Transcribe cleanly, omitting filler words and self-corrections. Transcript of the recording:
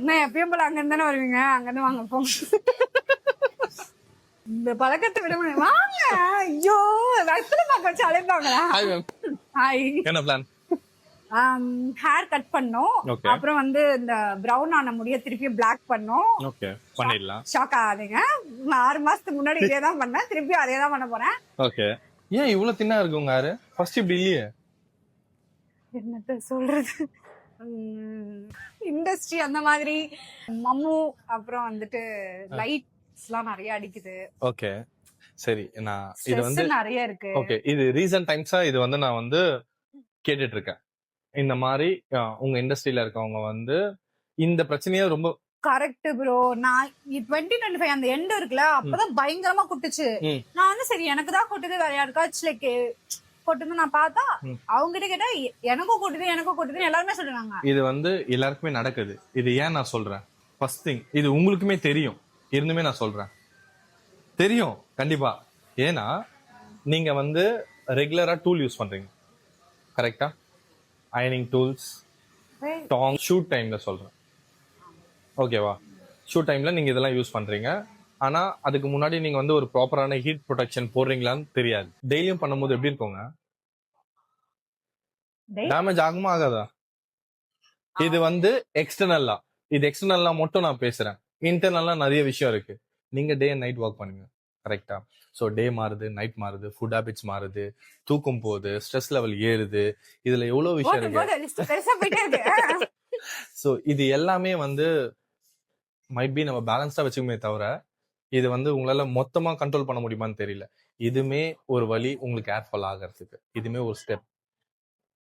நான் எப்பயும் போல அங்க தானே வருவீங்க, அங்க இருந்து வாங்க போங்க. இந்த பழக்கத்தை விட முடியும். வாங்க. ஐயோ ரத்தன பாக்க வச்சு அழைப்பாங்களா? Hi ma'am. ஹாய். என்ன பிளான்? ஹேர் கட் பண்ணோம். Okay. அப்புறம் வந்து இந்த பிரவுன் ஆன முடிய திருப்பி பிளாக் பண்ணோம். ஓகே, பண்ணிடலாம். ஷாக் ஆகாதீங்க. நான் 6 மாசத்துக்கு முன்னாடி இதே தான் பண்ணேன், திருப்பி அதே தான் பண்ண போறேன். ஓகே. ஏன் இவ்வளவு தின்னா இருக்கு உங்க ஹேர்? ஃபர்ஸ்ட் இப்படி இல்லையே. என்னத்த சொல்றது, இண்டஸ்ட்ரி அந்த மாதிரி. மம்மு அப்புறம் வந்துட்டு லைட்ஸ்லாம் நிறைய அடிக்குது. ஓகே சரி, நான் இது வந்து ஸ்ட்ரெஸ் நிறைய இருக்கு. ஓகே, இது ரீசன்ட் டைம்ஸா இது வந்து நான் வந்து கேட்டுட்டு இருக்கேன். இந்த மாதிரி உங்க இண்டஸ்ட்ரியில இருக்கவங்க வந்து இந்த பிரச்சனையே ரொம்ப கரெக்ட் ப்ரோ. நான் 2025 அந்த எண்ட் இருக்குல்ல, அப்பதான் பயங்கரமா கொட்டுச்சு. நான் வந்து சரி எனக்கு தான் கொட்டுது, வேற யாருக்காச்சும் லைக் கொட்டுது நான் பார்த்தா, அவங்க கிட்ட கேட்டா எனக்கும் கொட்டுதுன்னு எல்லாருமே சொல்றாங்க. இது வந்து எல்லாருக்குமே நடக்குது. இது ஏன் நான் சொல்றேன், ஃபர்ஸ்ட் திங் இது உங்களுக்குமே தெரியும், இருந்துமே நான் சொல்றேன் தெரியும் கண்டிப்பா. ஏன்னா நீங்க வந்து ரெகுலரா டூல் யூஸ் பண்றீங்க, கரெக்டா? அயனிங் டூல்ஸ், டாங், ஷூட் டைம்ல சொல்றேன், ஓகேவா? ஷூட் டைம்ல நீங்க இதெல்லாம் யூஸ் பண்றீங்க. ஆனா அதுக்கு முன்னாடி நீங்க வந்து ஒரு ப்ராப்பரான ஹீட் ப்ரொடெக்ஷன் போடுறீங்களான்னு தெரியாது. டெய்லியும் பண்ணும்போது எப்படி இருக்குங்க? டேமேஜ் ஆகுமா ஆகாதா? இது வந்து எக்ஸ்டர்னல்லா, இது எக்ஸ்டர்னல்லா மட்டும் நான் பேசுறேன். இன்டர்னல்லா நிறைய விஷயம் இருக்கு. நீங்க டே அண்ட் நைட் ஒர்க் பண்ணுங்க, கரெக்டா? ஸோ டே மாறுது, நைட் மாறுது, ஃபுட் ஹேபிட்ஸ் மாறுது, தூக்கம் போகுது, ஸ்ட்ரெஸ் லெவல் ஏறுது, இதுல எவ்வளவு விஷயம் இருக்கு. ஸோ இது எல்லாமே வந்து மைட் பி நம்ம பேலன்ஸ்டா வச்சுக்குமே தவிர, இது வந்து உங்களால மொத்தமா கண்ட்ரோல் பண்ண முடியுமான்னு தெரியல. இதுமே ஒரு வழி உங்களுக்கு ஏர் ஃபால் ஆகிறதுக்கு, இதுமே ஒரு ஸ்டெப்.